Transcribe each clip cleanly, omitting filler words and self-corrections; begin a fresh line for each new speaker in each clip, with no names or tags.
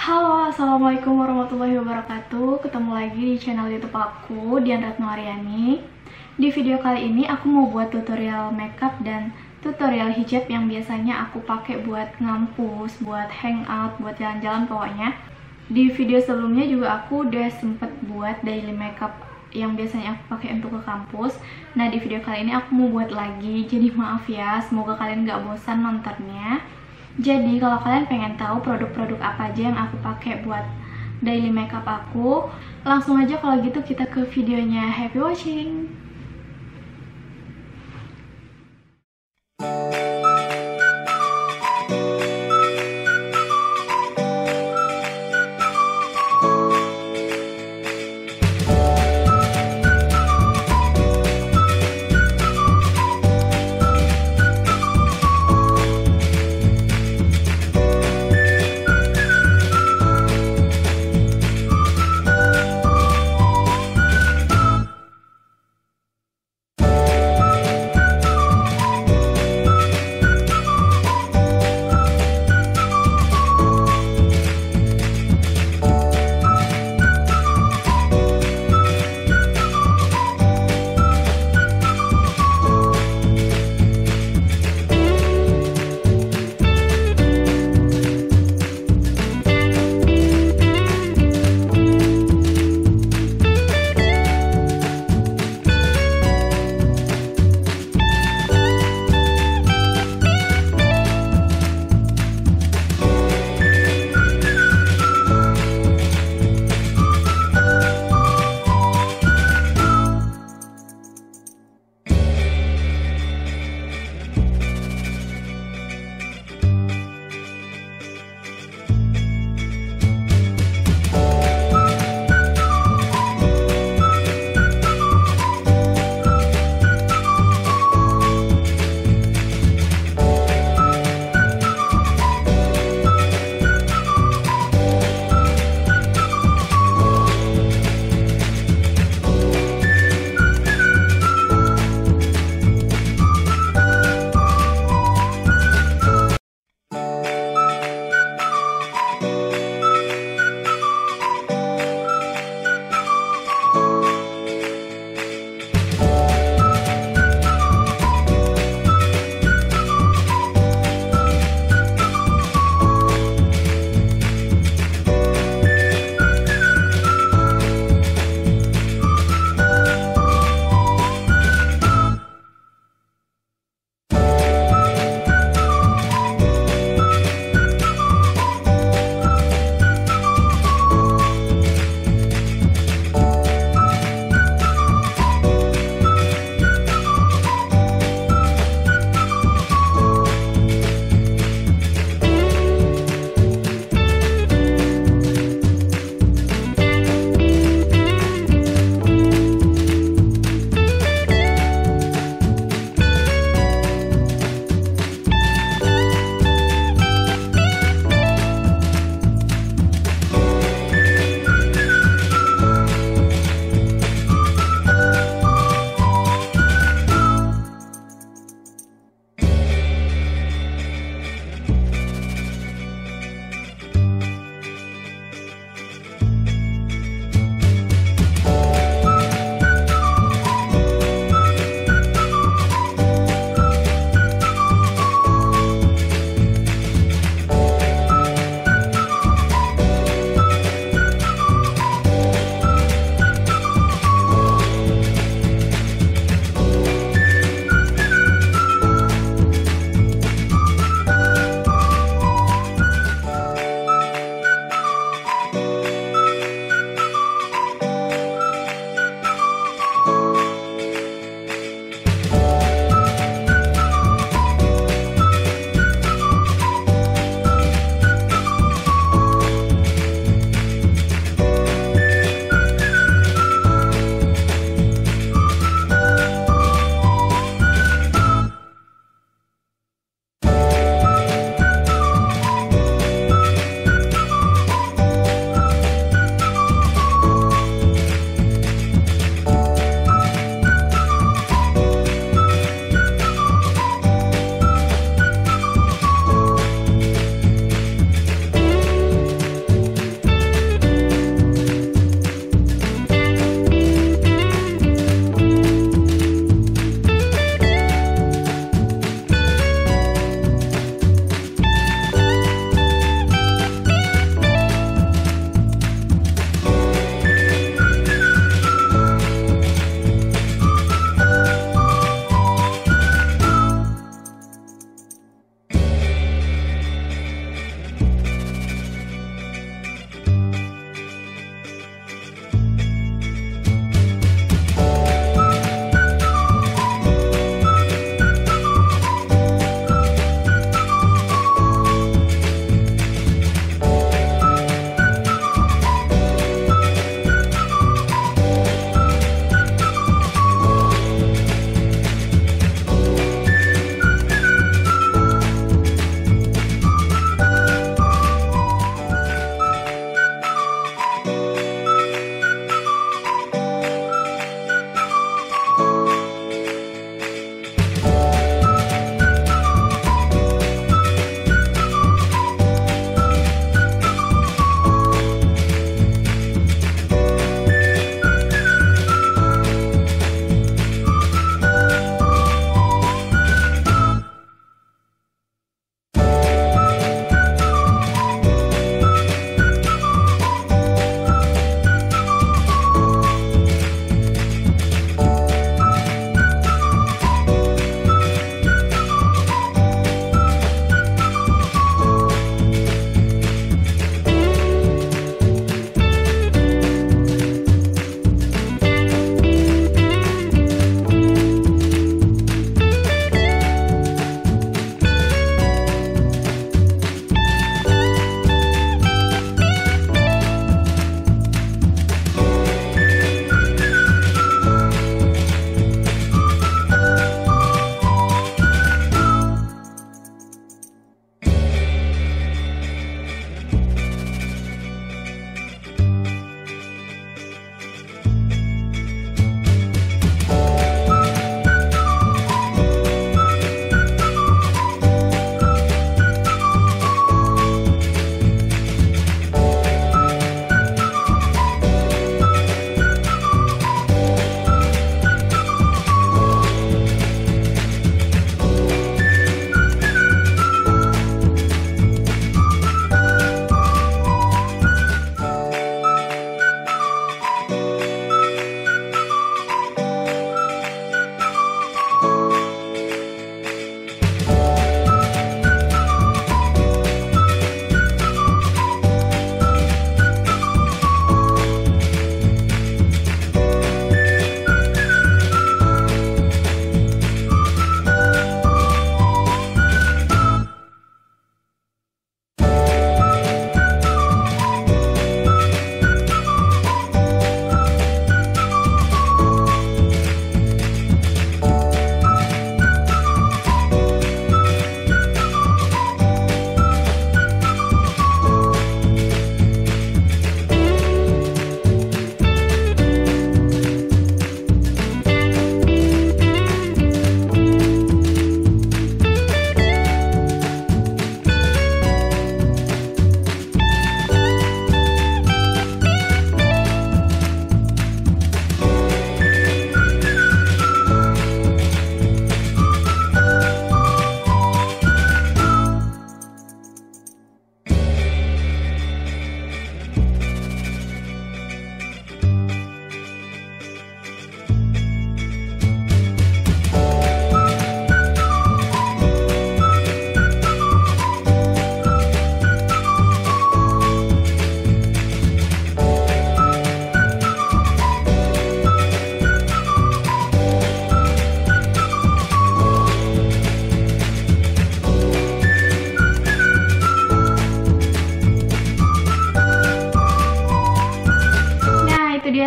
Halo, Assalamualaikum warahmatullahi wabarakatuh. Ketemu lagi di channel YouTube aku, Dian Retnoaryani. Di video kali ini aku mau buat tutorial makeup dan tutorial hijab yang biasanya aku pakai buat ngampus, buat hangout, buat jalan-jalan pokoknya. Di video sebelumnya juga aku udah sempet buat daily makeup yang biasanya aku pakai untuk ke kampus. Nah, di video kali ini aku mau buat lagi, jadi maaf ya, semoga kalian gak bosan nontonnya. Jadi kalau kalian pengen tahu produk-produk apa aja yang aku pakai buat daily makeup aku, langsung aja kalau gitu kita ke videonya. Happy watching!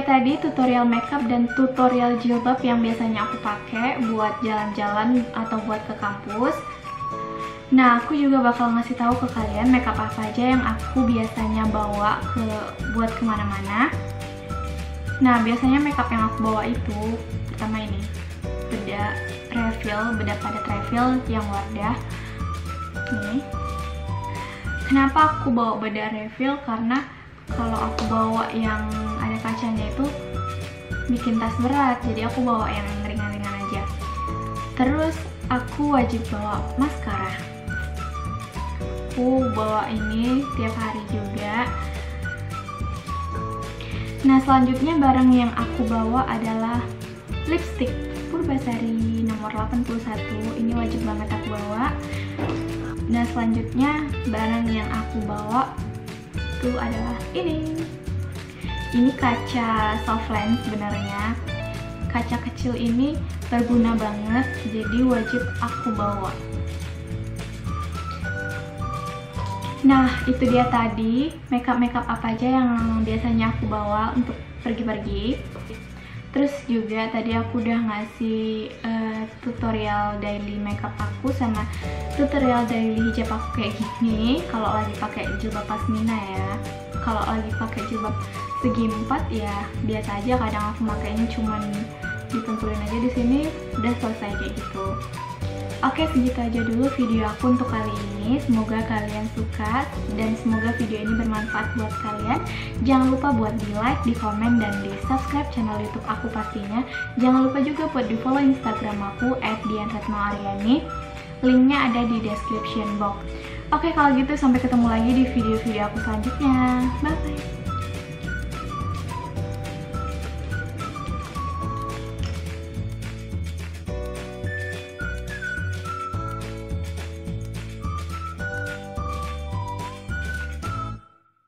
dia tadi tutorial makeup dan tutorial jilbab yang biasanya aku pakai buat jalan-jalan atau buat ke kampus. Nah, aku juga bakal ngasih tahu ke kalian makeup apa aja yang aku biasanya bawa buat kemana-mana. Nah, biasanya makeup yang aku bawa itu pertama ini bedak refill, bedak padat refill yang Wardah. Nih. Kenapa aku bawa bedak refill? Karena kalau aku bawa yang ada kacanya itu bikin tas berat, jadi aku bawa yang ringan-ringan aja. Terus aku wajib bawa maskara. Aku bawa ini tiap hari juga. Nah, selanjutnya barang yang aku bawa adalah lipstik PURBASARI nomor 81. Ini wajib banget aku bawa. Nah, selanjutnya barang yang aku bawa itu adalah ini. Ini kaca soft lens sebenarnya. Kaca kecil ini berguna banget, jadi wajib aku bawa. Nah, itu dia tadi makeup apa aja yang biasanya aku bawa untuk pergi-pergi. Terus juga tadi aku udah ngasih tutorial daily makeup aku sama tutorial daily hijab aku kayak gini. Kalau lagi pakai jilbab pasmina ya. Kalau lagi pakai jilbab segi 4 ya biasa aja. Kadang aku makainya cuman dipentulin aja di sini, udah selesai kayak gitu. Oke, segitu aja dulu video aku untuk kali ini. Semoga kalian suka dan semoga video ini bermanfaat buat kalian. Jangan lupa buat di like, di komen, dan di subscribe channel YouTube aku pastinya. Jangan lupa juga buat di follow Instagram aku @dianretnoaryani. Linknya ada di description box. Oke, kalau gitu sampai ketemu lagi di video-video aku selanjutnya. Bye bye.